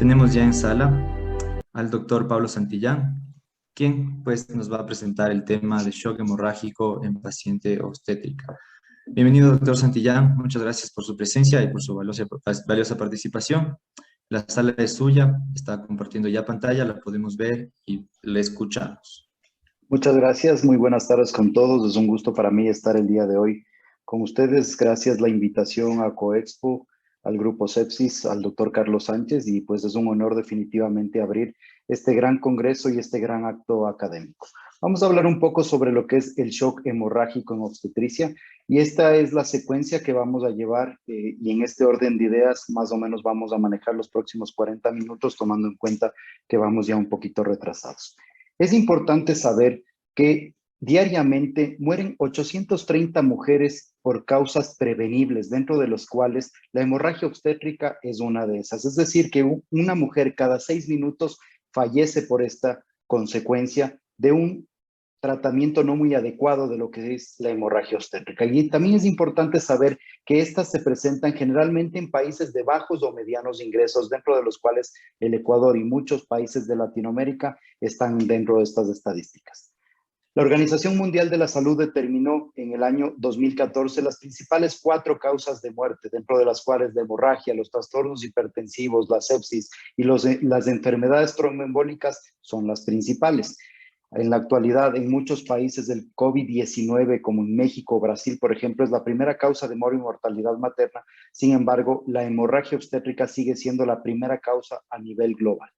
Tenemos ya en sala al doctor Pablo Santillán, quien pues nos va a presentar el tema de shock hemorrágico en paciente obstétrica. Bienvenido, doctor Santillán. Muchas gracias por su presencia y por su valiosa participación. La sala es suya, está compartiendo ya pantalla, la podemos ver y le escuchamos. Muchas gracias, muy buenas tardes con todos. Es un gusto para mí estar el día de hoy con ustedes. Gracias la invitación a Coexpo, al Grupo Sepsis, al doctor Carlos Sánchez, y pues es un honor definitivamente abrir este gran congreso y este gran acto académico. Vamos a hablar un poco sobre lo que es el shock hemorrágico en obstetricia, y esta es la secuencia que vamos a llevar y en este orden de ideas más o menos vamos a manejar los próximos 40 minutos, tomando en cuenta que vamos ya un poquito retrasados. Es importante saber que diariamente mueren 830 mujeres por causas prevenibles, dentro de los cuales la hemorragia obstétrica es una de esas. Es decir, que una mujer cada 6 minutos fallece por esta consecuencia de un tratamiento no muy adecuado de lo que es la hemorragia obstétrica. Y también es importante saber que estas se presentan generalmente en países de bajos o medianos ingresos, dentro de los cuales el Ecuador y muchos países de Latinoamérica están dentro de estas estadísticas. La Organización Mundial de la Salud determinó en el año 2014 las principales 4 causas de muerte, dentro de las cuales la hemorragia, los trastornos hipertensivos, la sepsis y las enfermedades tromboembólicas son las principales. En la actualidad, en muchos países del COVID-19, como en México o Brasil, por ejemplo, es la primera causa de muerte y mortalidad materna. Sin embargo, la hemorragia obstétrica sigue siendo la primera causa a nivel global.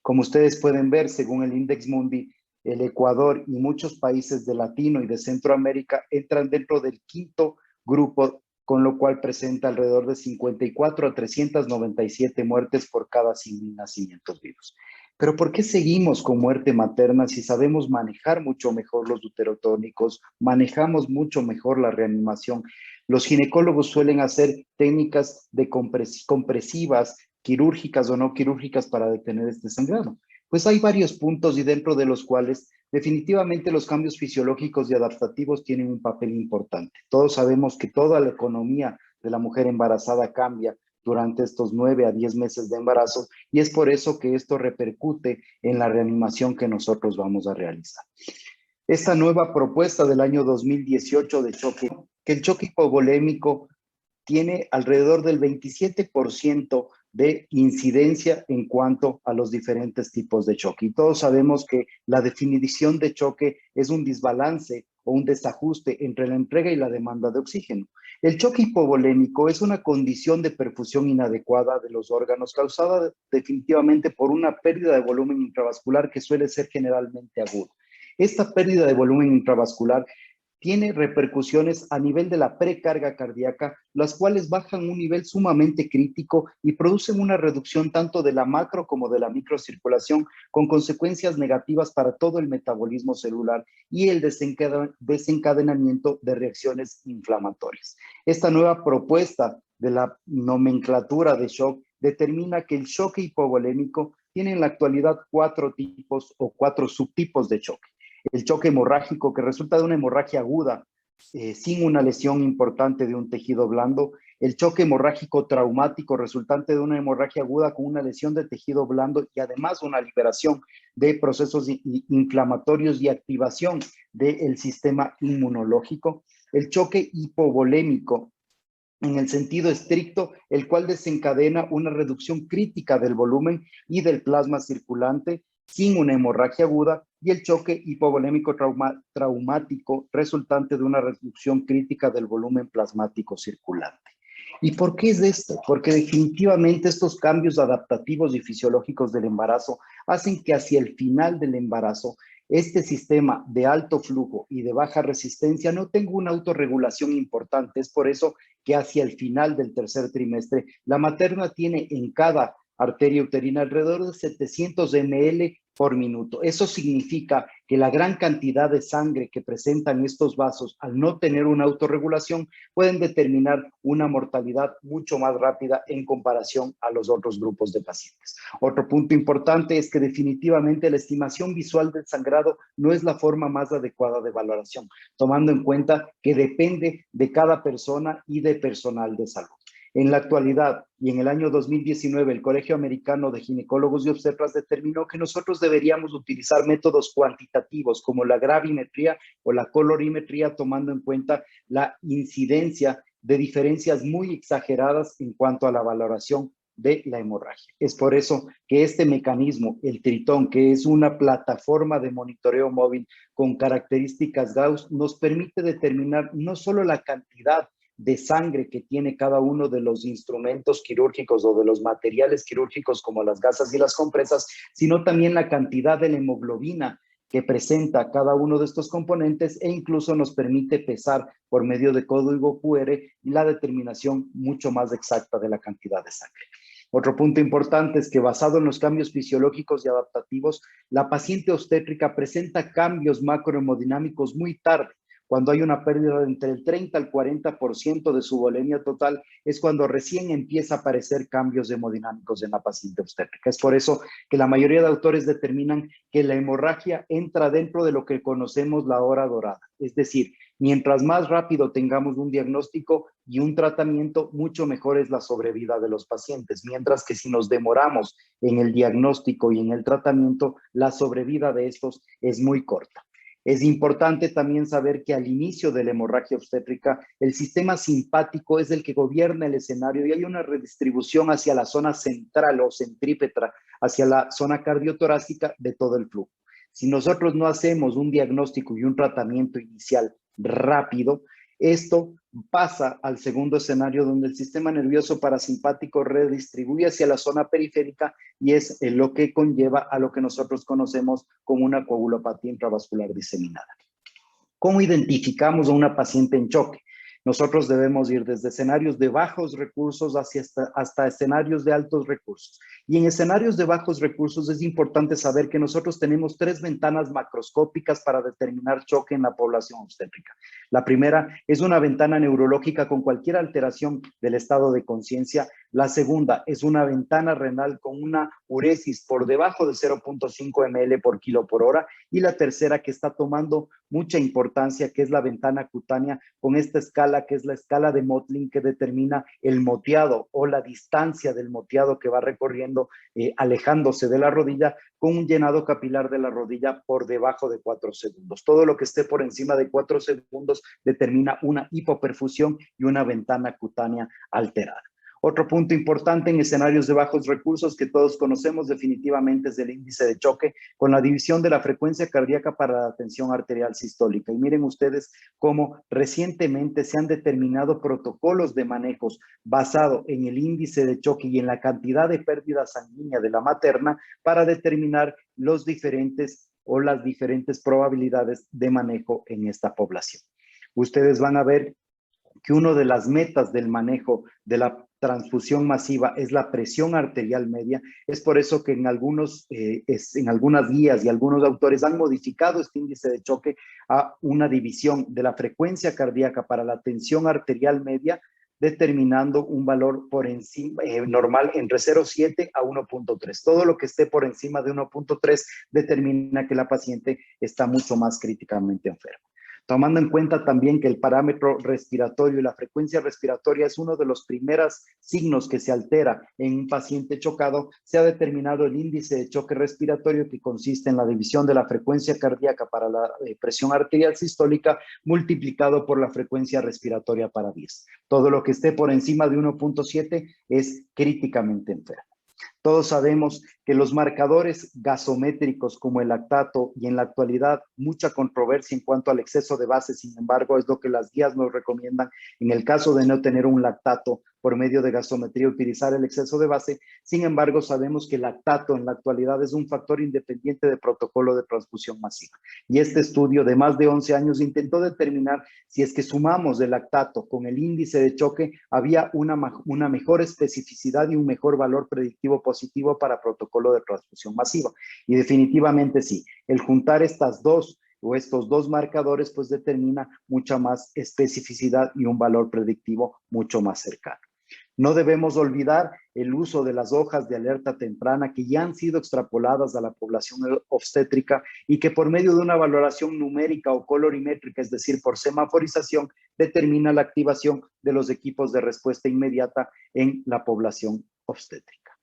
Como ustedes pueden ver, según el Index Mundi, el Ecuador y muchos países de Latino y de Centroamérica entran dentro del 5º grupo, con lo cual presenta alrededor de 54 a 397 muertes por cada 100.000 nacimientos vivos. Pero ¿por qué seguimos con muerte materna si sabemos manejar mucho mejor los uterotónicos, manejamos mucho mejor la reanimación? Los ginecólogos suelen hacer técnicas de compresivas, quirúrgicas o no quirúrgicas, para detener este sangrado. Pues hay varios puntos, y dentro de los cuales definitivamente los cambios fisiológicos y adaptativos tienen un papel importante. Todos sabemos que toda la economía de la mujer embarazada cambia durante estos 9 a 10 meses de embarazo, y es por eso que esto repercute en la reanimación que nosotros vamos a realizar. Esta nueva propuesta del año 2018 de choque, que el choque hipovolémico tiene alrededor del 27% de incidencia en cuanto a los diferentes tipos de choque. Y todos sabemos que la definición de choque es un desbalance o un desajuste entre la entrega y la demanda de oxígeno. El choque hipovolémico es una condición de perfusión inadecuada de los órganos causada definitivamente por una pérdida de volumen intravascular que suele ser generalmente aguda. Esta pérdida de volumen intravascular tiene repercusiones a nivel de la precarga cardíaca, las cuales bajan un nivel sumamente crítico y producen una reducción tanto de la macro como de la microcirculación, con consecuencias negativas para todo el metabolismo celular y el desencadenamiento de reacciones inflamatorias. Esta nueva propuesta de la nomenclatura de shock determina que el choque hipovolémico tiene en la actualidad 4 tipos o 4 subtipos de choque. El choque hemorrágico, que resulta de una hemorragia aguda sin una lesión importante de un tejido blando. El choque hemorrágico traumático, resultante de una hemorragia aguda con una lesión de tejido blando y además una liberación de procesos inflamatorios y activación del sistema inmunológico. El choque hipovolémico, en el sentido estricto, el cual desencadena una reducción crítica del volumen y del plasma circulante sin una hemorragia aguda, y el choque hipovolémico traumático resultante de una reducción crítica del volumen plasmático circulante. ¿Y por qué es esto? Porque definitivamente estos cambios adaptativos y fisiológicos del embarazo hacen que hacia el final del embarazo este sistema de alto flujo y de baja resistencia no tenga una autorregulación importante. Es por eso que hacia el final del tercer trimestre la materna tiene en cada arteria uterina alrededor de 700 ml por minuto. Eso significa que la gran cantidad de sangre que presentan estos vasos, al no tener una autorregulación, pueden determinar una mortalidad mucho más rápida en comparación a los otros grupos de pacientes. Otro punto importante es que definitivamente la estimación visual del sangrado no es la forma más adecuada de valoración, tomando en cuenta que depende de cada persona y de personal de salud. En la actualidad y en el año 2019, el Colegio Americano de Ginecólogos y Obstetras determinó que nosotros deberíamos utilizar métodos cuantitativos como la gravimetría o la colorimetría, tomando en cuenta la incidencia de diferencias muy exageradas en cuanto a la valoración de la hemorragia. Es por eso que este mecanismo, el Tritón, que es una plataforma de monitoreo móvil con características Gauss, nos permite determinar no solo la cantidad de sangre que tiene cada uno de los instrumentos quirúrgicos o de los materiales quirúrgicos como las gasas y las compresas, sino también la cantidad de la hemoglobina que presenta cada uno de estos componentes, e incluso nos permite pesar por medio de código QR la determinación mucho más exacta de la cantidad de sangre. Otro punto importante es que, basado en los cambios fisiológicos y adaptativos, la paciente obstétrica presenta cambios macrohemodinámicos muy tarde. Cuando hay una pérdida de entre el 30 al 40% de su volemia total, es cuando recién empieza a aparecer cambios hemodinámicos en la paciente obstétrica. Es por eso que la mayoría de autores determinan que la hemorragia entra dentro de lo que conocemos la hora dorada. Es decir, mientras más rápido tengamos un diagnóstico y un tratamiento, mucho mejor es la sobrevida de los pacientes. Mientras que si nos demoramos en el diagnóstico y en el tratamiento, la sobrevida de estos es muy corta. Es importante también saber que al inicio de la hemorragia obstétrica, el sistema simpático es el que gobierna el escenario y hay una redistribución hacia la zona central o centrípeta, hacia la zona cardiotorácica de todo el flujo. Si nosotros no hacemos un diagnóstico y un tratamiento inicial rápido, esto pasa al segundo escenario, donde el sistema nervioso parasimpático redistribuye hacia la zona periférica y es lo que conlleva a lo que nosotros conocemos como una coagulopatía intravascular diseminada. ¿Cómo identificamos a una paciente en choque? Nosotros debemos ir desde escenarios de bajos recursos hasta escenarios de altos recursos. Y en escenarios de bajos recursos es importante saber que nosotros tenemos 3 ventanas macroscópicas para determinar choque en la población obstétrica. La primera es una ventana neurológica con cualquier alteración del estado de conciencia. La segunda es una ventana renal con una uresis por debajo de 0.5 ml por kilo por hora. Y la tercera, que está tomando mucha importancia, que es la ventana cutánea con esta escala, que es la escala de Mottling, que determina el moteado o la distancia del moteado que va recorriendo, alejándose de la rodilla, con un llenado capilar de la rodilla por debajo de 4 segundos. Todo lo que esté por encima de 4 segundos determina una hipoperfusión y una ventana cutánea alterada. Otro punto importante en escenarios de bajos recursos que todos conocemos definitivamente es el índice de choque, con la división de la frecuencia cardíaca para la tensión arterial sistólica. Y miren ustedes cómo recientemente se han determinado protocolos de manejos basado en el índice de choque y en la cantidad de pérdida sanguínea de la materna para determinar los diferentes o las diferentes probabilidades de manejo en esta población. Ustedes van a ver que una de las metas del manejo de la transfusión masiva es la presión arterial media. Es por eso que en algunas guías y algunos autores han modificado este índice de choque a una división de la frecuencia cardíaca para la tensión arterial media, determinando un valor por encima normal entre 0,7 a 1,3. Todo lo que esté por encima de 1,3 determina que la paciente está mucho más críticamente enferma. Tomando en cuenta también que el parámetro respiratorio y la frecuencia respiratoria es uno de los primeros signos que se altera en un paciente chocado, se ha determinado el índice de choque respiratorio, que consiste en la división de la frecuencia cardíaca para la presión arterial sistólica multiplicado por la frecuencia respiratoria para 10. Todo lo que esté por encima de 1,7 es críticamente enfermo. Todos sabemos que los marcadores gasométricos como el lactato, y en la actualidad mucha controversia en cuanto al exceso de base, sin embargo, es lo que las guías nos recomiendan en el caso de no tener un lactato por medio de gasometría, utilizar el exceso de base. Sin embargo, sabemos que el lactato en la actualidad es un factor independiente de protocolo de transfusión masiva. Y este estudio de más de 11 años intentó determinar si es que sumamos el lactato con el índice de choque, había una mejor especificidad y un mejor valor predictivo positivo para protocolo de transfusión masiva. Y definitivamente sí, el juntar estos dos marcadores pues determina mucha más especificidad y un valor predictivo mucho más cercano. No debemos olvidar el uso de las hojas de alerta temprana que ya han sido extrapoladas a la población obstétrica y que por medio de una valoración numérica o colorimétrica, es decir, por semaforización, determina la activación de los equipos de respuesta inmediata en la población obstétrica.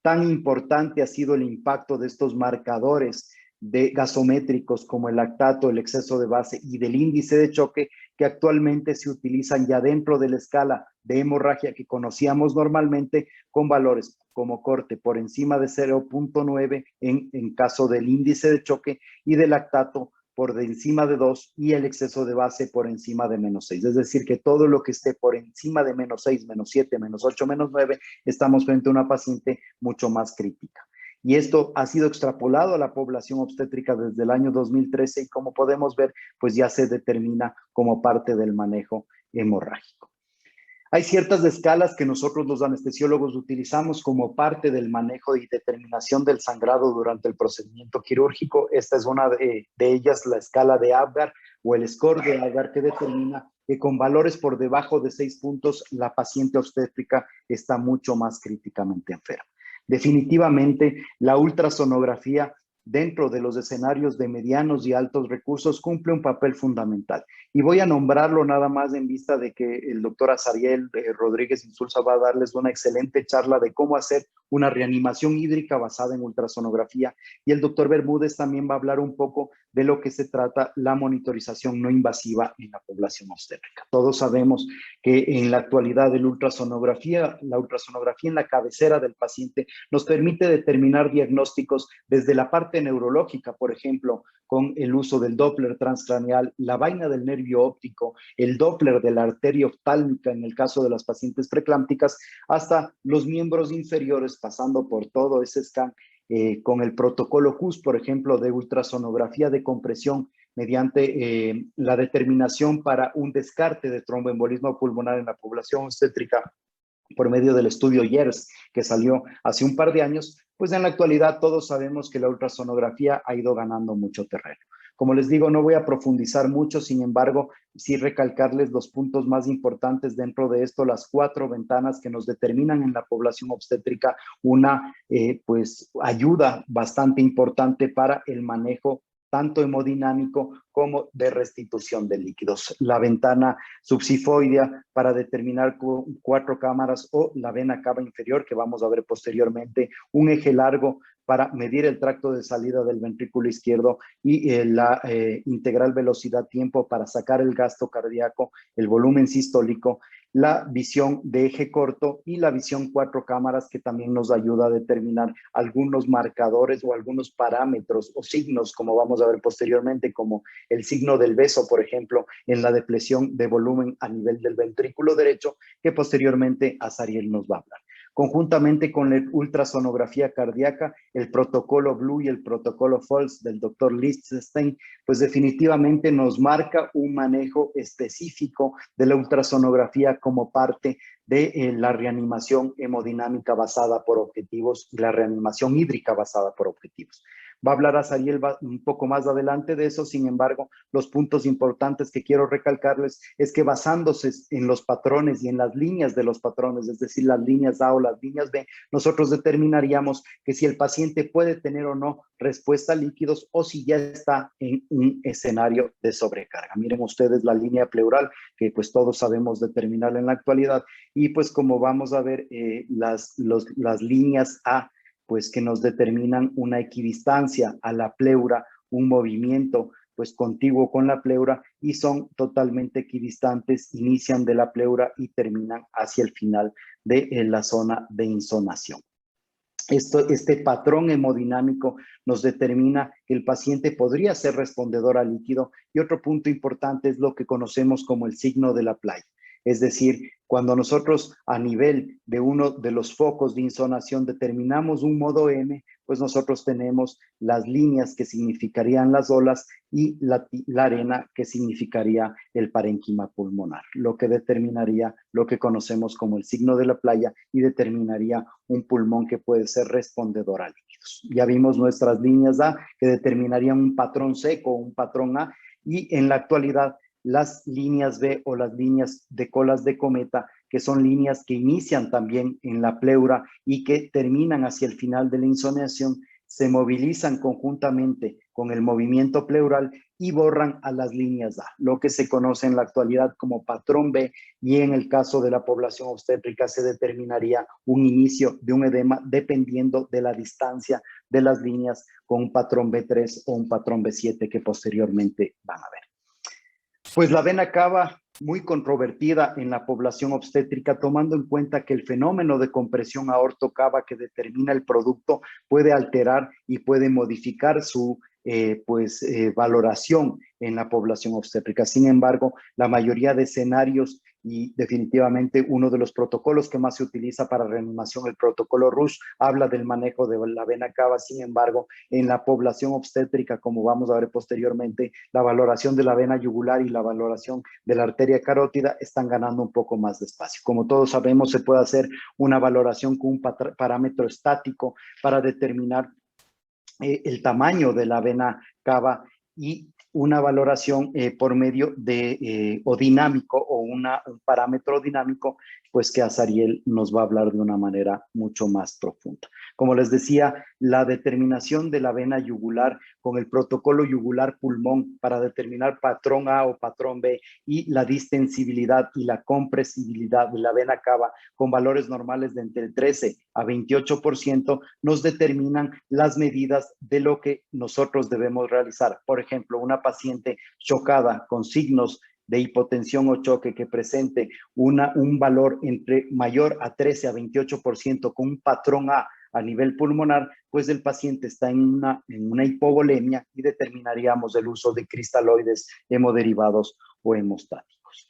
Tan importante ha sido el impacto de estos marcadores de gasométricos como el lactato, el exceso de base y del índice de choque que actualmente se utilizan ya dentro de la escala de hemorragia que conocíamos normalmente con valores como corte por encima de 0.9 en caso del índice de choque y del lactato por de encima de 2 y el exceso de base por encima de -6. Es decir, que todo lo que esté por encima de -6, -7, -8, -9, estamos frente a una paciente mucho más crítica. Y esto ha sido extrapolado a la población obstétrica desde el año 2013 y como podemos ver, pues ya se determina como parte del manejo hemorrágico. Hay ciertas escalas que nosotros los anestesiólogos utilizamos como parte del manejo y determinación del sangrado durante el procedimiento quirúrgico. Esta es una de ellas, la escala de Apgar o el score de Apgar, que determina que con valores por debajo de 6 puntos la paciente obstétrica está mucho más críticamente enferma. Definitivamente, la ultrasonografía dentro de los escenarios de medianos y altos recursos cumple un papel fundamental. Y voy a nombrarlo nada más en vista de que el doctor Azariel Rodríguez Insulza va a darles una excelente charla de cómo hacer una reanimación hídrica basada en ultrasonografía. Y el doctor Bermúdez también va a hablar un poco de lo que se trata la monitorización no invasiva en la población obstétrica. Todos sabemos que en la actualidad la ultrasonografía en la cabecera del paciente nos permite determinar diagnósticos desde la parte neurológica, por ejemplo, con el uso del Doppler transcraneal, la vaina del nervio óptico, el Doppler de la arteria oftálmica en el caso de las pacientes preeclámpticas, hasta los miembros inferiores, pasando por todo ese scan con el protocolo CUS, por ejemplo, de ultrasonografía de compresión mediante la determinación para un descarte de tromboembolismo pulmonar en la población obstétrica por medio del estudio YERS que salió hace un par de años, pues en la actualidad todos sabemos que la ultrasonografía ha ido ganando mucho terreno. Como les digo, no voy a profundizar mucho, sin embargo, sí recalcarles los puntos más importantes dentro de esto, las 4 ventanas que nos determinan en la población obstétrica una pues ayuda bastante importante para el manejo tanto hemodinámico como de restitución de líquidos. La ventana subsifoidea para determinar 4 cámaras o la vena cava inferior, que vamos a ver posteriormente, un eje largo para medir el tracto de salida del ventrículo izquierdo y la integral velocidad-tiempo para sacar el gasto cardíaco, el volumen sistólico, la visión de eje corto y la visión 4 cámaras que también nos ayuda a determinar algunos marcadores o algunos parámetros o signos, como vamos a ver posteriormente, como el signo del beso, por ejemplo, en la depresión de volumen a nivel del ventrículo derecho, que posteriormente Azariel nos va a hablar. Conjuntamente con la ultrasonografía cardíaca, el protocolo Blue y el protocolo Falls del doctor Lichtenstein, pues definitivamente nos marca un manejo específico de la ultrasonografía como parte de la reanimación hemodinámica basada por objetivos y la reanimación hídrica basada por objetivos. Va a hablar Azariel un poco más adelante de eso, sin embargo, los puntos importantes que quiero recalcarles es que basándose en los patrones y en las líneas de los patrones, es decir, las líneas A o las líneas B, nosotros determinaríamos que si el paciente puede tener o no respuesta a líquidos o si ya está en un escenario de sobrecarga. Miren ustedes la línea pleural, que pues todos sabemos determinar en la actualidad, y pues como vamos a ver las líneas A, pues que nos determinan una equidistancia a la pleura, un movimiento pues contiguo con la pleura y son totalmente equidistantes, inician de la pleura y terminan hacia el final de la zona de insonación. Este patrón hemodinámico nos determina que el paciente podría ser respondedor al líquido y otro punto importante es lo que conocemos como el signo de la playa. Es decir, cuando nosotros a nivel de uno de los focos de insonación determinamos un modo M, pues nosotros tenemos las líneas que significarían las olas y la arena que significaría el parénquima pulmonar, lo que determinaría lo que conocemos como el signo de la playa y determinaría un pulmón que puede ser respondedor a líquidos. Ya vimos nuestras líneas A que determinarían un patrón seco o un patrón A y en la actualidad las líneas B o las líneas de colas de cometa que son líneas que inician también en la pleura y que terminan hacia el final de la insonación, se movilizan conjuntamente con el movimiento pleural y borran a las líneas A, lo que se conoce en la actualidad como patrón B, y en el caso de la población obstétrica se determinaría un inicio de un edema dependiendo de la distancia de las líneas con un patrón B3 o un patrón B7 que posteriormente van a ver. Pues la vena cava, muy controvertida en la población obstétrica, tomando en cuenta que el fenómeno de compresión aorto-cava que determina el producto puede alterar y puede modificar su valoración en la población obstétrica. Sin embargo, la mayoría de escenarios y definitivamente uno de los protocolos que más se utiliza para reanimación, el protocolo Rush, habla del manejo de la vena cava. Sin embargo, en la población obstétrica, como vamos a ver posteriormente, la valoración de la vena yugular y la valoración de la arteria carótida están ganando un poco más de espacio. Como todos sabemos, se puede hacer una valoración con un parámetro estático para determinar el tamaño de la vena cava y una valoración por medio de o dinámico o un parámetro dinámico, pues que Azariel nos va a hablar de una manera mucho más profunda. Como les decía, la determinación de la vena yugular con el protocolo yugular pulmón para determinar patrón A o patrón B y la distensibilidad y la compresibilidad de la vena cava con valores normales de entre el 13 a 28% nos determinan las medidas de lo que nosotros debemos realizar. Por ejemplo, una paciente chocada con signos de hipotensión o choque que presente un valor entre mayor a 13 a 28% con un patrón a nivel pulmonar, pues el paciente está en una hipovolemia y determinaríamos el uso de cristaloides hemoderivados o hemostáticos.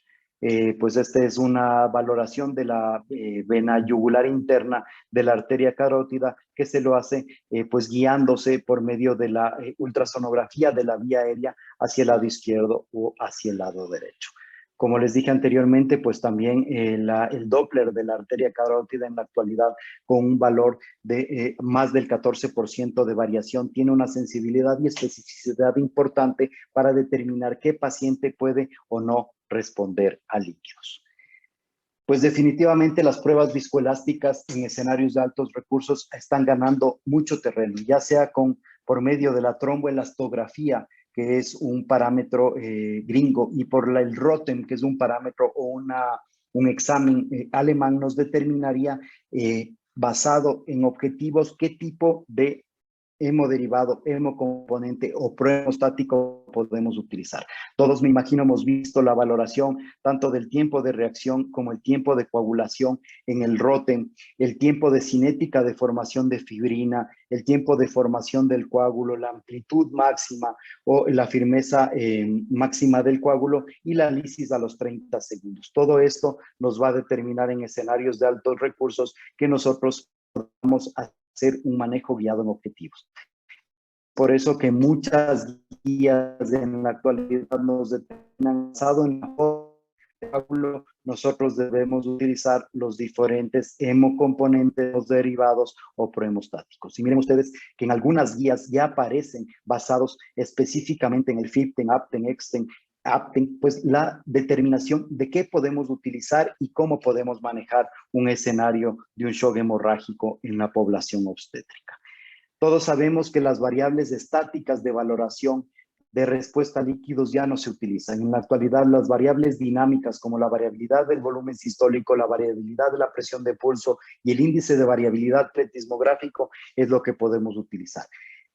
Pues esta es una valoración de la vena yugular interna de la arteria carótida que se lo hace pues guiándose por medio de la ultrasonografía de la vía aérea hacia el lado izquierdo o hacia el lado derecho. Como les dije anteriormente, pues también el Doppler de la arteria carótida en la actualidad con un valor de más del 14% de variación tiene una sensibilidad y especificidad importante para determinar qué paciente puede o no responder a líquidos. Pues definitivamente las pruebas viscoelásticas en escenarios de altos recursos están ganando mucho terreno, ya sea por medio de la tromboelastografía, que es un parámetro gringo, y por el ROTEM, que es un parámetro o un examen alemán, nos determinaría basado en objetivos qué tipo de hemoderivado, hemocomponente o prohemostático podemos utilizar. Todos, me imagino, hemos visto la valoración tanto del tiempo de reacción como el tiempo de coagulación en el ROTEM, el tiempo de cinética de formación de fibrina, el tiempo de formación del coágulo, la amplitud máxima o la firmeza máxima del coágulo y la lisis a los 30 segundos. Todo esto nos va a determinar en escenarios de altos recursos que nosotros vamos a hacer un manejo guiado en objetivos. Por eso que muchas guías en la actualidad nos determinan basado en el coágulo, nosotros debemos utilizar los diferentes hemocomponentes derivados o prohemostáticos. Y miren ustedes que en algunas guías ya aparecen basados específicamente en el FIBTEN, APTEN, EXTEN, pues la determinación de qué podemos utilizar y cómo podemos manejar un escenario de un shock hemorrágico en la población obstétrica. Todos sabemos que las variables estáticas de valoración de respuesta a líquidos ya no se utilizan. En la actualidad, las variables dinámicas como la variabilidad del volumen sistólico, la variabilidad de la presión de pulso y el índice de variabilidad pletismográfico es lo que podemos utilizar.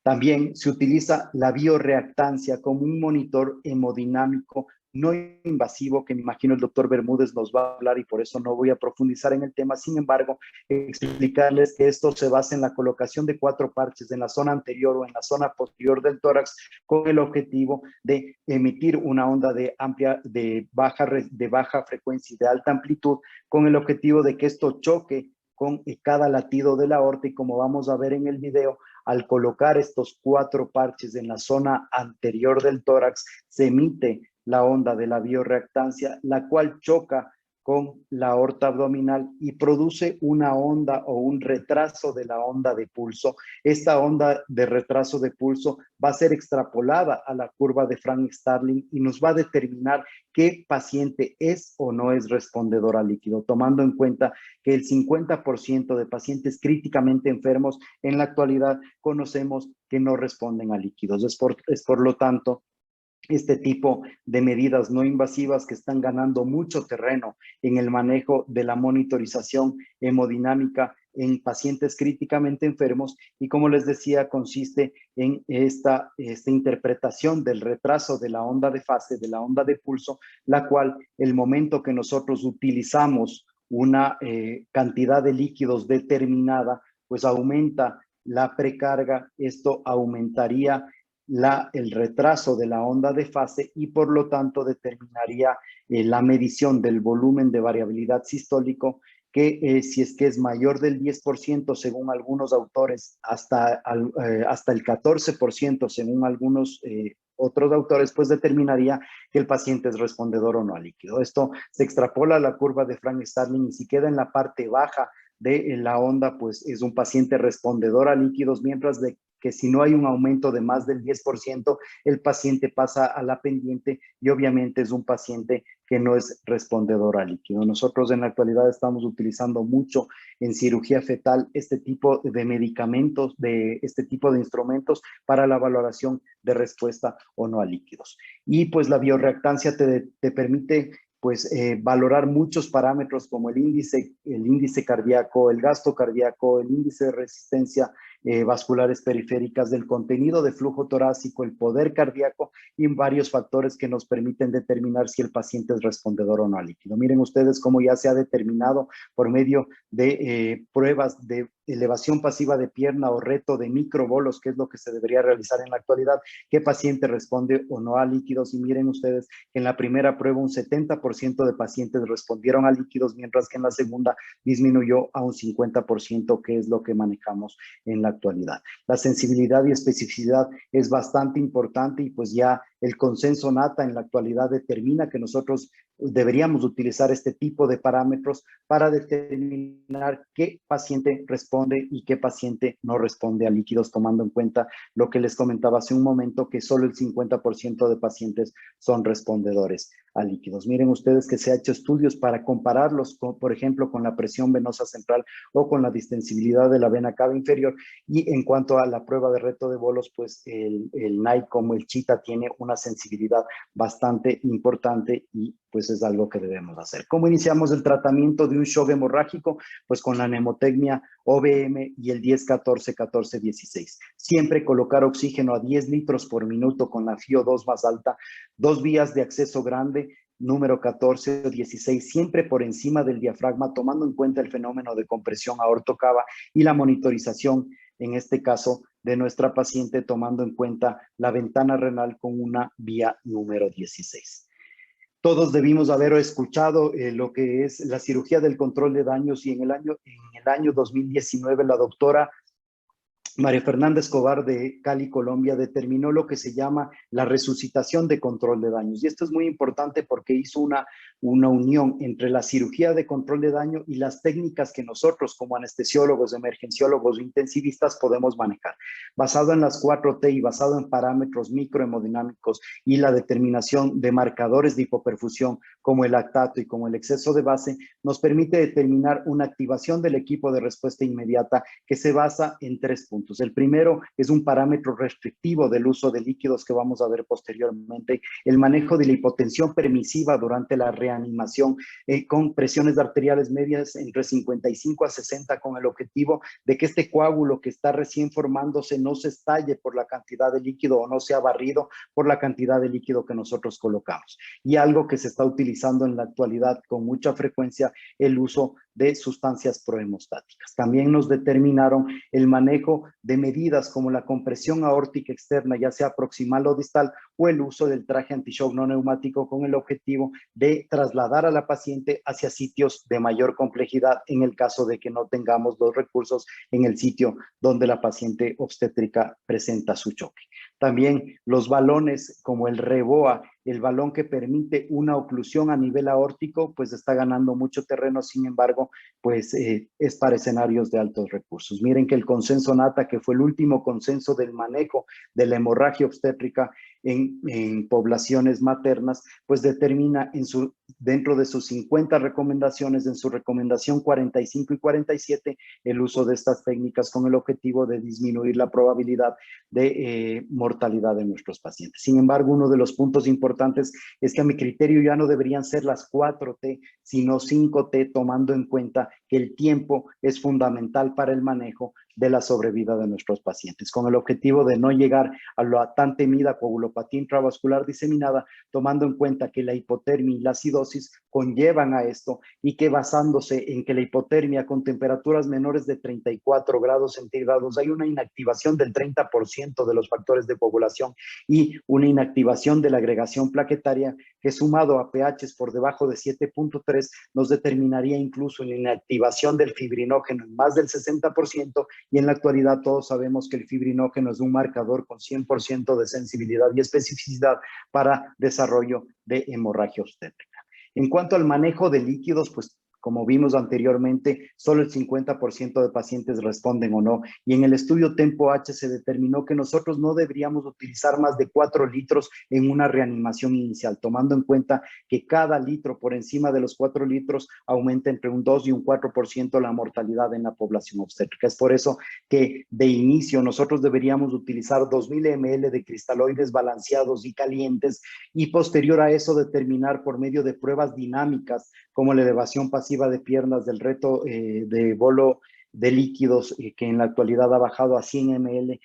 También se utiliza la bioreactancia como un monitor hemodinámico no invasivo, que me imagino el doctor Bermúdez nos va a hablar y por eso no voy a profundizar en el tema. Sin embargo, explicarles que esto se basa en la colocación de 4 parches en la zona anterior o en la zona posterior del tórax con el objetivo de emitir una onda de baja frecuencia y de alta amplitud, con el objetivo de que esto choque con cada latido de la aorta. Y como vamos a ver en el video, al colocar estos 4 parches en la zona anterior del tórax, se emite la onda de la bioreactancia, la cual choca con la aorta abdominal y produce una onda o un retraso de la onda de pulso. Esta onda de retraso de pulso va a ser extrapolada a la curva de Frank-Starling y nos va a determinar qué paciente es o no es respondedor al líquido, tomando en cuenta que el 50% de pacientes críticamente enfermos en la actualidad conocemos que no responden a líquidos. Es por lo tanto este tipo de medidas no invasivas que están ganando mucho terreno en el manejo de la monitorización hemodinámica en pacientes críticamente enfermos y, como les decía, consiste en esta interpretación del retraso de la onda de fase, de la onda de pulso, la cual el momento que nosotros utilizamos una cantidad de líquidos determinada, pues aumenta la precarga, esto aumentaría el retraso de la onda de fase y por lo tanto determinaría la medición del volumen de variabilidad sistólico que si es que es mayor del 10% según algunos autores hasta el 14% según algunos otros autores, pues determinaría que el paciente es respondedor o no al líquido. Esto se extrapola a la curva de Frank-Starling y si queda en la parte baja de la onda, pues es un paciente respondedor a líquidos, mientras que si no hay un aumento de más del 10%, el paciente pasa a la pendiente y obviamente es un paciente que no es respondedor al líquido. Nosotros en la actualidad estamos utilizando mucho en cirugía fetal este tipo de medicamentos, este tipo de instrumentos para la valoración de respuesta o no a líquidos. Y pues la bioreactancia te permite pues valorar muchos parámetros como el índice cardíaco, el gasto cardíaco, el índice de resistencia vasculares periféricas, del contenido de flujo torácico, el poder cardíaco y varios factores que nos permiten determinar si el paciente es respondedor o no al líquido. Miren ustedes cómo ya se ha determinado por medio de pruebas de elevación pasiva de pierna o reto de microbolos, que es lo que se debería realizar en la actualidad, qué paciente responde o no a líquidos. Y miren ustedes que en la primera prueba un 70% de pacientes respondieron a líquidos, mientras que en la segunda disminuyó a un 50%, que es lo que manejamos en la actualidad. La sensibilidad y especificidad es bastante importante y pues ya el consenso NATA en la actualidad determina que nosotros deberíamos utilizar este tipo de parámetros para determinar qué paciente responde y qué paciente no responde a líquidos, tomando en cuenta lo que les comentaba hace un momento, que solo el 50% de pacientes son respondedores a líquidos. Miren ustedes que se ha hecho estudios para compararlos, por ejemplo, con la presión venosa central o con la distensibilidad de la vena cava inferior. Y en cuanto a la prueba de reto de bolos, pues el NICE como el CHITA tiene una sensibilidad bastante importante y pues es algo que debemos hacer. ¿Cómo iniciamos el tratamiento de un shock hemorrágico? Pues con la mnemotecnia OBM y el 10-14-14-16. Siempre colocar oxígeno a 10 litros por minuto con la FiO2 más alta, 2 vías de acceso grande, número 14 o 16, siempre por encima del diafragma, tomando en cuenta el fenómeno de compresión aortocava y la monitorización, en este caso, de nuestra paciente, tomando en cuenta la ventana renal con una vía número 16. Todos debimos haber escuchado lo que es la cirugía del control de daños y en el año 2019 la doctora María Fernanda Escobar de Cali, Colombia, determinó lo que se llama la resucitación de control de daños. Y esto es muy importante porque hizo una unión entre la cirugía de control de daño y las técnicas que nosotros como anestesiólogos, emergenciólogos o intensivistas podemos manejar. Basado en las 4T y basado en parámetros microhemodinámicos y la determinación de marcadores de hipoperfusión como el lactato y como el exceso de base, nos permite determinar una activación del equipo de respuesta inmediata que se basa en 3 puntos. El primero es un parámetro restrictivo del uso de líquidos que vamos a ver posteriormente, el manejo de la hipotensión permisiva durante la reanimación con presiones arteriales medias entre 55 a 60 con el objetivo de que este coágulo que está recién formándose no se estalle por la cantidad de líquido o no sea barrido por la cantidad de líquido que nosotros colocamos. Y algo que se está utilizando en la actualidad con mucha frecuencia, el uso de sustancias prohemostáticas. También nos determinaron el manejo de medidas como la compresión aórtica externa, ya sea proximal o distal, o el uso del traje anti-shock no neumático con el objetivo de trasladar a la paciente hacia sitios de mayor complejidad en el caso de que no tengamos los recursos en el sitio donde la paciente obstétrica presenta su choque. También los balones como el Reboa, el balón que permite una oclusión a nivel aórtico, pues está ganando mucho terreno, sin embargo, pues es para escenarios de altos recursos. Miren que el consenso NATA, que fue el último consenso del manejo de la hemorragia obstétrica en poblaciones maternas, pues determina dentro de sus 50 recomendaciones, en su recomendación 45 y 47, el uso de estas técnicas con el objetivo de disminuir la probabilidad de mortalidad de nuestros pacientes. Sin embargo, uno de los puntos importantes es que a mi criterio ya no deberían ser las 4T, sino 5T, tomando en cuenta que el tiempo es fundamental para el manejo de la sobrevida de nuestros pacientes, con el objetivo de no llegar a la tan temida coagulopatía intravascular diseminada, tomando en cuenta que la hipotermia y la acidosis conllevan a esto y que basándose en que la hipotermia con temperaturas menores de 34 grados centígrados hay una inactivación del 30% de los factores de coagulación y una inactivación de la agregación plaquetaria que sumado a pHs por debajo de 7.3 nos determinaría incluso una inactivación del fibrinógeno en más del 60%, y en la actualidad todos sabemos que el fibrinógeno es un marcador con 100% de sensibilidad y especificidad para desarrollo de hemorragia obstétrica. En cuanto al manejo de líquidos, pues como vimos anteriormente, solo el 50% de pacientes responden o no. Y en el estudio Tempo-H se determinó que nosotros no deberíamos utilizar más de 4 litros en una reanimación inicial, tomando en cuenta que cada litro por encima de los 4 litros aumenta entre un 2 y un 4% la mortalidad en la población obstétrica. Es por eso que de inicio nosotros deberíamos utilizar 2000 ml de cristaloides balanceados y calientes y posterior a eso determinar por medio de pruebas dinámicas como la elevación pasiva de piernas del reto de bolo de líquidos que en la actualidad ha bajado a 100 ml,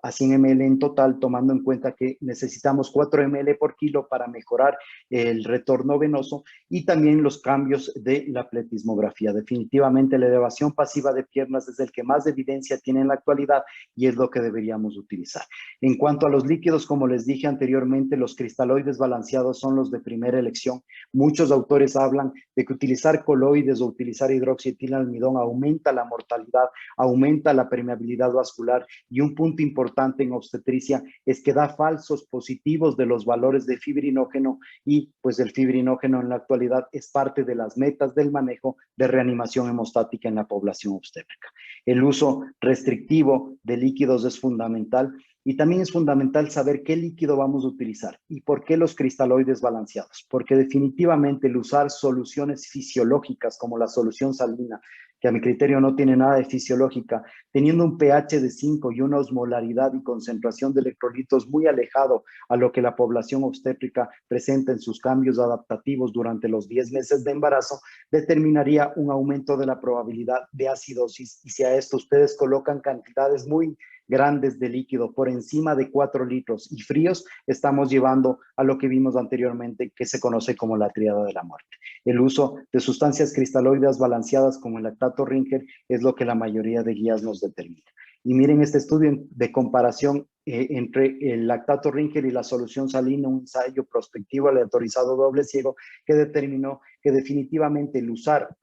a 100 ml en total, tomando en cuenta que necesitamos 4 ml por kilo para mejorar el retorno venoso y también los cambios de la pletismografía. Definitivamente la elevación pasiva de piernas es el que más evidencia tiene en la actualidad y es lo que deberíamos utilizar. En cuanto a los líquidos, como les dije anteriormente, los cristaloides balanceados son los de primera elección. Muchos autores hablan de que utilizar coloides o utilizar hidroxietilalmidón aumenta la mortalidad, aumenta la permeabilidad vascular y un punto importante en obstetricia es que da falsos positivos de los valores de fibrinógeno y pues el fibrinógeno en la actualidad es parte de las metas del manejo de reanimación hemostática en la población obstétrica. El uso restrictivo de líquidos es fundamental. Y también es fundamental saber qué líquido vamos a utilizar y por qué los cristaloides balanceados. Porque definitivamente el usar soluciones fisiológicas como la solución salina, que a mi criterio no tiene nada de fisiológica, teniendo un pH de 5 y una osmolaridad y concentración de electrolitos muy alejado a lo que la población obstétrica presenta en sus cambios adaptativos durante los 10 meses de embarazo, determinaría un aumento de la probabilidad de acidosis. Y si a esto ustedes colocan cantidades muy grandes de líquido por encima de 4 litros y fríos, estamos llevando a lo que vimos anteriormente que se conoce como la tríada de la muerte. El uso de sustancias cristaloides balanceadas como el lactato Ringer es lo que la mayoría de guías nos determina. Y miren este estudio de comparación entre el lactato Ringer y la solución salina, un ensayo prospectivo aleatorizado doble ciego que determinó que definitivamente el usar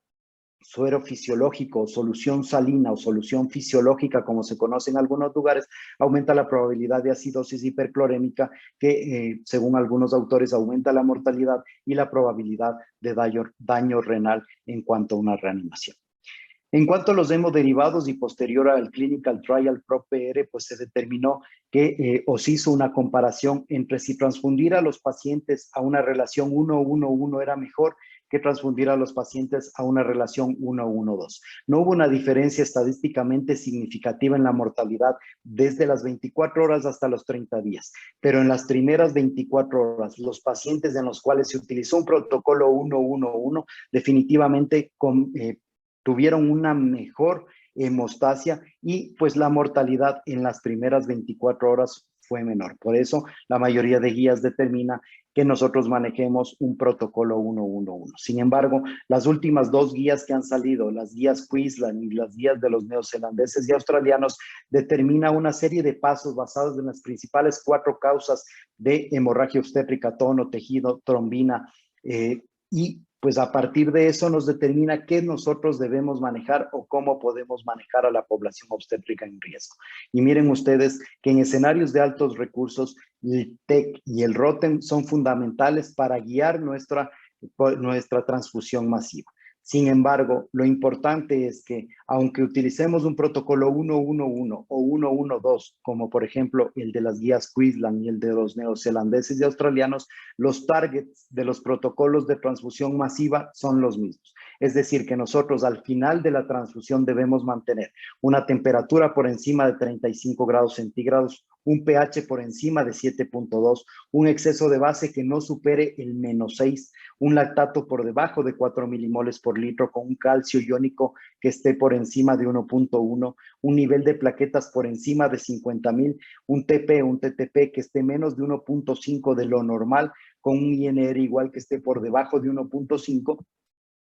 suero fisiológico, solución salina o solución fisiológica, como se conoce en algunos lugares, aumenta la probabilidad de acidosis hiperclorémica que, según algunos autores, aumenta la mortalidad y la probabilidad de daño renal en cuanto a una reanimación. En cuanto a los hemoderivados y posterior al Clinical Trial ProPR, pues se determinó que o se hizo una comparación entre si transfundir a los pacientes a una relación 1-1-1 era mejor que transfundir a los pacientes a una relación 1-1-2. No hubo una diferencia estadísticamente significativa en la mortalidad desde las 24 horas hasta los 30 días, pero en las primeras 24 horas, los pacientes en los cuales se utilizó un protocolo 1-1-1 definitivamente tuvieron una mejor hemostasia y pues la mortalidad en las primeras 24 horas fue menor. Por eso la mayoría de guías determina que nosotros manejemos un protocolo 1-1-1. Sin embargo, las últimas 2 guías que han salido, las guías Queensland y las guías de los neozelandeses y australianos, determina una serie de pasos basados en las principales 4 causas de hemorragia obstétrica: tono, tejido, trombina y pues a partir de eso nos determina qué nosotros debemos manejar o cómo podemos manejar a la población obstétrica en riesgo. Y miren ustedes que en escenarios de altos recursos, el TEC y el ROTEM son fundamentales para guiar nuestra transfusión masiva. Sin embargo, lo importante es que, aunque utilicemos un protocolo 111 o 112, como por ejemplo el de las guías Queensland y el de los neozelandeses y australianos, los targets de los protocolos de transfusión masiva son los mismos. Es decir, que nosotros al final de la transfusión debemos mantener una temperatura por encima de 35 grados centígrados, un pH por encima de 7.2, un exceso de base que no supere el -6, un lactato por debajo de 4 milimoles por litro con un calcio iónico que esté por encima de 1.1, un nivel de plaquetas por encima de 50,000, un TTP que esté menos de 1.5 de lo normal, con un INR igual que esté por debajo de 1.5,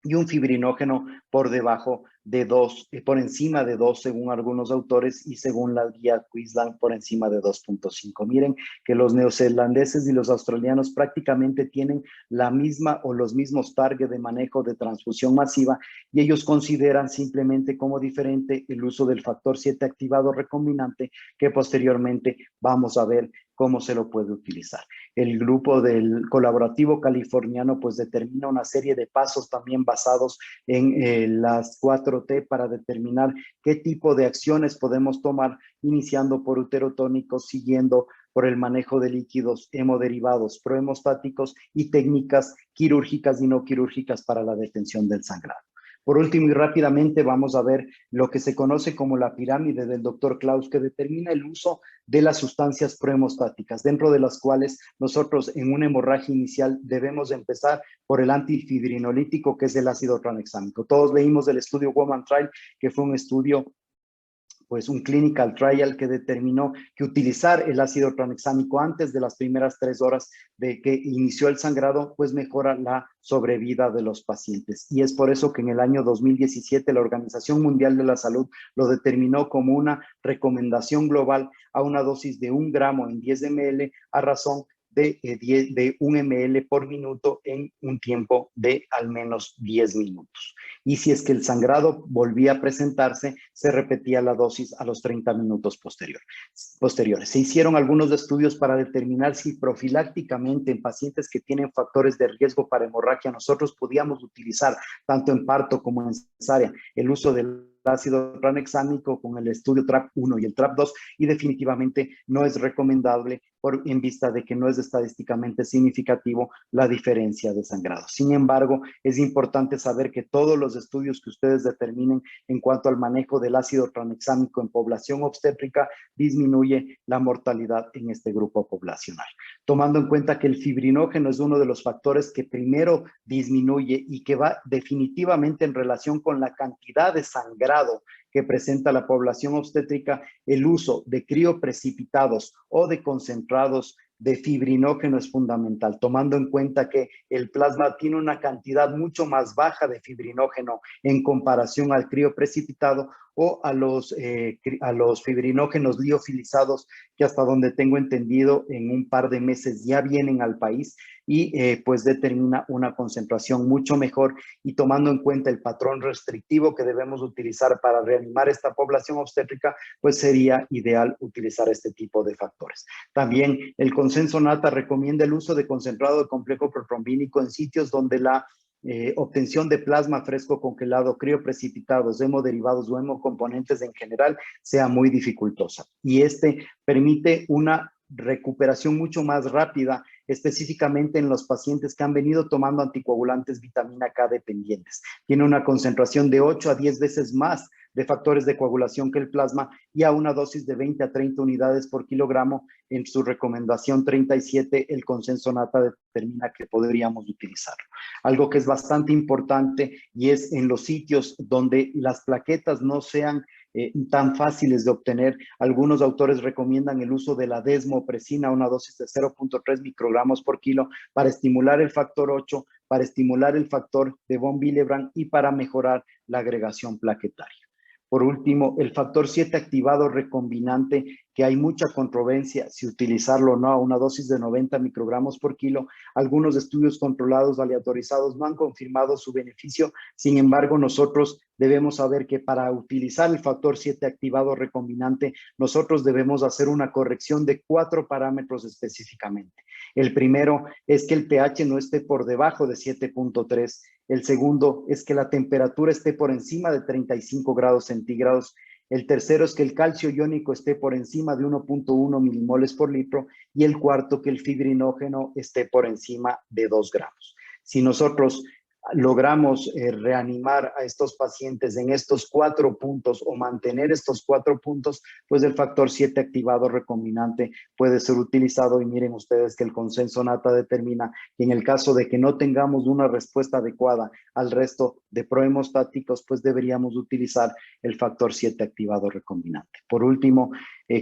y un fibrinógeno por debajo de 2, por encima de 2 según algunos autores y según la guía Queensland por encima de 2.5. Miren que los neozelandeses y los australianos prácticamente tienen la misma o los mismos targets de manejo de transfusión masiva y ellos consideran simplemente como diferente el uso del factor 7 activado recombinante que posteriormente vamos a ver cómo se lo puede utilizar. El grupo del colaborativo californiano pues determina una serie de pasos también basados en las 4T para determinar qué tipo de acciones podemos tomar, iniciando por uterotónicos, siguiendo por el manejo de líquidos hemoderivados prohemostáticos y técnicas quirúrgicas y no quirúrgicas para la detención del sangrado. Por último y rápidamente vamos a ver lo que se conoce como la pirámide del doctor Klaus, que determina el uso de las sustancias prohemostáticas, dentro de las cuales nosotros en una hemorragia inicial debemos empezar por el antifibrinolítico, que es el ácido tranexámico. Todos leímos del estudio Woman Trial, que fue un estudio, pues un clinical trial que determinó que utilizar el ácido tranexámico antes de las primeras 3 horas de que inició el sangrado, pues mejora la sobrevida de los pacientes. Y es por eso que en el año 2017 la Organización Mundial de la Salud lo determinó como una recomendación global a una dosis de 1 gramo en 10 ml a razón de 1 ml por minuto en un tiempo de al menos 10 minutos. Y si es que el sangrado volvía a presentarse, se repetía la dosis a los 30 minutos posteriores. Se hicieron algunos estudios para determinar si profilácticamente en pacientes que tienen factores de riesgo para hemorragia nosotros podíamos utilizar tanto en parto como en cesárea el uso del ácido tranexámico con el estudio TRAP1 y el TRAP2, y definitivamente no es recomendable en vista de que no es estadísticamente significativo la diferencia de sangrado. Sin embargo, es importante saber que todos los estudios que ustedes determinen en cuanto al manejo del ácido tranexámico en población obstétrica disminuye la mortalidad en este grupo poblacional. Tomando en cuenta que el fibrinógeno es uno de los factores que primero disminuye y que va definitivamente en relación con la cantidad de sangrado que presenta la población obstétrica, el uso de crioprecipitados o de concentrados de fibrinógeno es fundamental, tomando en cuenta que el plasma tiene una cantidad mucho más baja de fibrinógeno en comparación al crioprecipitado o a los fibrinógenos liofilizados, que hasta donde tengo entendido en un par de meses ya vienen al país y pues determina una concentración mucho mejor, y tomando en cuenta el patrón restrictivo que debemos utilizar para reanimar esta población obstétrica, pues sería ideal utilizar este tipo de factores. También el consenso NATA recomienda el uso de concentrado de complejo protrombínico en sitios donde la obtención de plasma fresco congelado, crioprecipitados, hemoderivados o hemocomponentes en general sea muy dificultosa. Y este permite una recuperación mucho más rápida, específicamente en los pacientes que han venido tomando anticoagulantes vitamina K dependientes. Tiene una concentración de 8 a 10 veces más de factores de coagulación que el plasma y a una dosis de 20 a 30 unidades por kilogramo. En su recomendación 37, el consenso NATA determina que podríamos utilizarlo. Algo que es bastante importante y es en los sitios donde las plaquetas no sean tan fáciles de obtener. Algunos autores recomiendan el uso de la desmopresina, una dosis de 0.3 microgramos por kilo, para estimular el factor 8, para estimular el factor de von Willebrand y para mejorar la agregación plaquetaria. Por último, el factor 7 activado recombinante, que hay mucha controversia si utilizarlo o no a una dosis de 90 microgramos por kilo. Algunos estudios controlados aleatorizados no han confirmado su beneficio. Sin embargo, nosotros debemos saber que para utilizar el factor 7 activado recombinante, nosotros debemos hacer una corrección de 4 parámetros específicamente. El primero es que el pH no esté por debajo de 7.3. El segundo es que la temperatura esté por encima de 35 grados centígrados. El tercero es que el calcio iónico esté por encima de 1.1 milimoles por litro. Y el cuarto, que el fibrinógeno esté por encima de 2 gramos. Si nosotros logramos reanimar a estos pacientes en estos 4 puntos o mantener estos 4 puntos, pues el factor 7 activado recombinante puede ser utilizado. Y miren ustedes que el consenso NATA determina que en el caso de que no tengamos una respuesta adecuada al resto de prohemostáticos, pues deberíamos utilizar el factor 7 activado recombinante. Por último,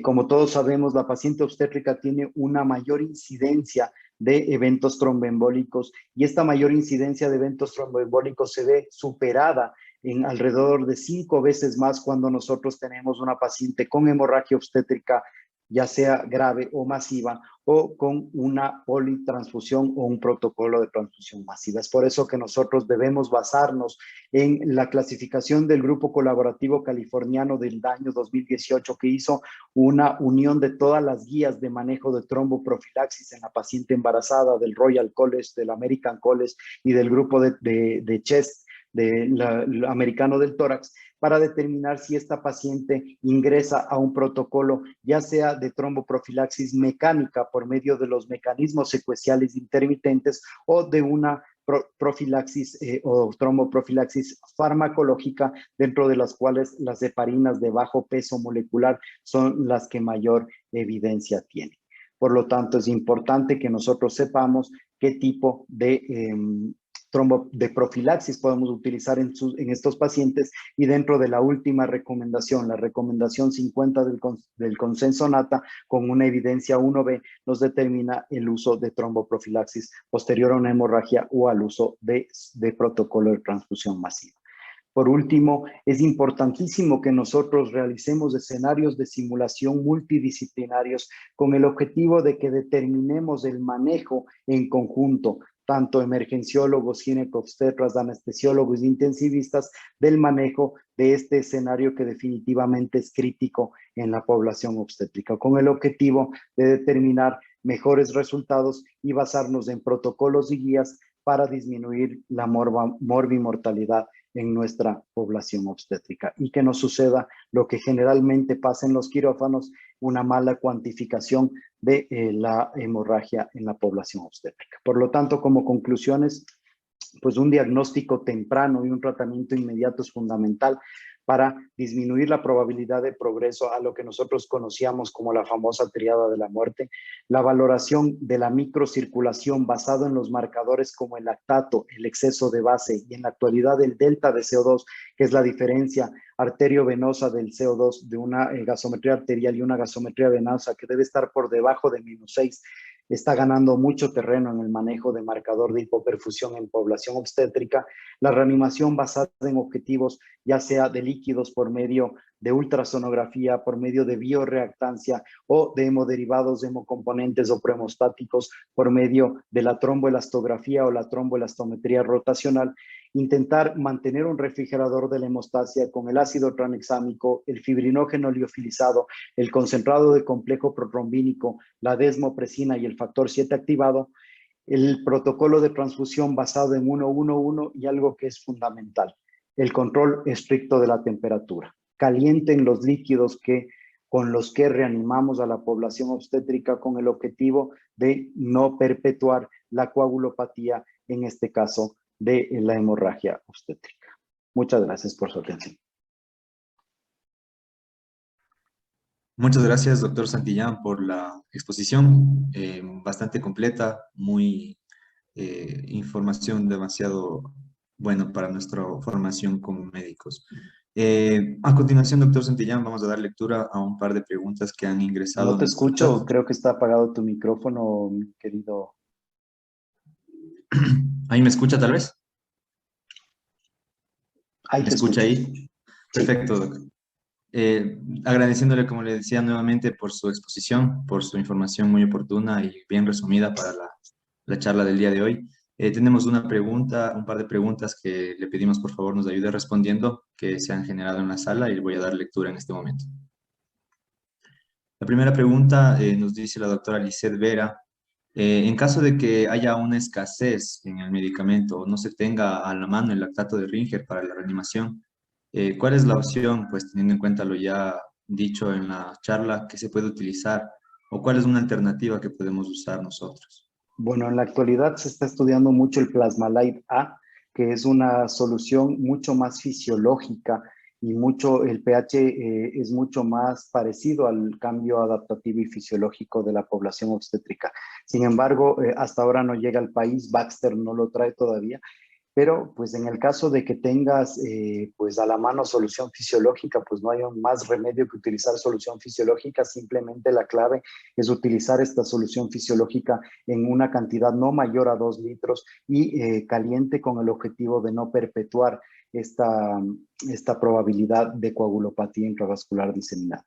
como todos sabemos, la paciente obstétrica tiene una mayor incidencia de eventos tromboembólicos, y esta mayor incidencia de eventos tromboembólicos se ve superada en alrededor de 5 veces más cuando nosotros tenemos una paciente con hemorragia obstétrica, ya sea grave o masiva, o con una politransfusión o un protocolo de transfusión masiva. Es por eso que nosotros debemos basarnos en la clasificación del Grupo Colaborativo Californiano del año 2018, que hizo una unión de todas las guías de manejo de tromboprofilaxis en la paciente embarazada del Royal College, del American College y del grupo de CHEST, del americano del tórax, para determinar si esta paciente ingresa a un protocolo, ya sea de tromboprofilaxis mecánica por medio de los mecanismos secuenciales intermitentes, o de una profilaxis o tromboprofilaxis farmacológica, dentro de las cuales las heparinas de bajo peso molecular son las que mayor evidencia tienen. Por lo tanto, es importante que nosotros sepamos qué tipo de profilaxis podemos utilizar en estos pacientes, y dentro de la última recomendación, la recomendación 50 del consenso NATA, con una evidencia 1B, nos determina el uso de tromboprofilaxis posterior a una hemorragia o al uso de protocolo de transfusión masiva. Por último, es importantísimo que nosotros realicemos escenarios de simulación multidisciplinarios con el objetivo de que determinemos el manejo en conjunto, tanto emergenciólogos, ginecobstetras, anestesiólogos e intensivistas, del manejo de este escenario que definitivamente es crítico en la población obstétrica, con el objetivo de determinar mejores resultados y basarnos en protocolos y guías para disminuir la morbimortalidad en nuestra población obstétrica, y que no suceda lo que generalmente pasa en los quirófanos, una mala cuantificación de la hemorragia en la población obstétrica. Por lo tanto, como conclusiones, pues un diagnóstico temprano y un tratamiento inmediato es fundamental para disminuir la probabilidad de progreso a lo que nosotros conocíamos como la famosa triada de la muerte. La valoración de la microcirculación basado en los marcadores como el lactato, el exceso de base y en la actualidad el delta de CO2, que es la diferencia arteriovenosa del CO2 de una gasometría arterial y una gasometría venosa, que debe estar por debajo de -6, está ganando mucho terreno en el manejo de marcador de hipoperfusión en población obstétrica. La reanimación basada en objetivos, ya sea de líquidos por medio de ultrasonografía, por medio de bioreactancia, o de hemoderivados, hemocomponentes o premostáticos por medio de la tromboelastografía o la tromboelastometría rotacional. Intentar mantener un refrigerador de la hemostasia con el ácido tranexámico, el fibrinógeno liofilizado, el concentrado de complejo protrombínico, la desmopresina y el factor 7 activado, el protocolo de transfusión basado en 1-1-1, y algo que es fundamental, el control estricto de la temperatura. Calienten los líquidos con los que reanimamos a la población obstétrica, con el objetivo de no perpetuar la coagulopatía, en este caso de la hemorragia obstétrica. Muchas gracias por su atención. Muchas gracias, doctor Santillán, por la exposición, bastante completa, muy información demasiado buena para nuestra formación como médicos. A continuación, doctor Santillán, vamos a dar lectura a un par de preguntas que han ingresado. No te escucho, creo que está apagado tu micrófono, mi querido. ¿Ahí me escucha tal vez? Ahí ¿Me te escucha escucho. ahí? Perfecto, doctor. Agradeciéndole, como le decía nuevamente, por su exposición, por su información muy oportuna y bien resumida para la charla del día de hoy. Tenemos una pregunta, un par de preguntas que le pedimos por favor nos ayude respondiendo, que se han generado en la sala y voy a dar lectura en este momento. La primera pregunta nos dice la doctora Lisset Vera. En caso de que haya una escasez en el medicamento o no se tenga a la mano el lactato de Ringer para la reanimación, ¿cuál es la opción, pues teniendo en cuenta lo ya dicho en la charla, que se puede utilizar o cuál es una alternativa que podemos usar nosotros? Bueno, en la actualidad se está estudiando mucho el Plasmalite A, que es una solución mucho más fisiológica y el pH es mucho más parecido al cambio adaptativo y fisiológico de la población obstétrica. Sin embargo, hasta ahora no llega al país, Baxter no lo trae todavía. Pero pues en el caso de que tengas pues a la mano solución fisiológica, pues no hay más remedio que utilizar solución fisiológica. Simplemente la clave es utilizar esta solución fisiológica en una cantidad no mayor a 2 litros y caliente, con el objetivo de no perpetuar esta probabilidad de coagulopatía intravascular diseminada.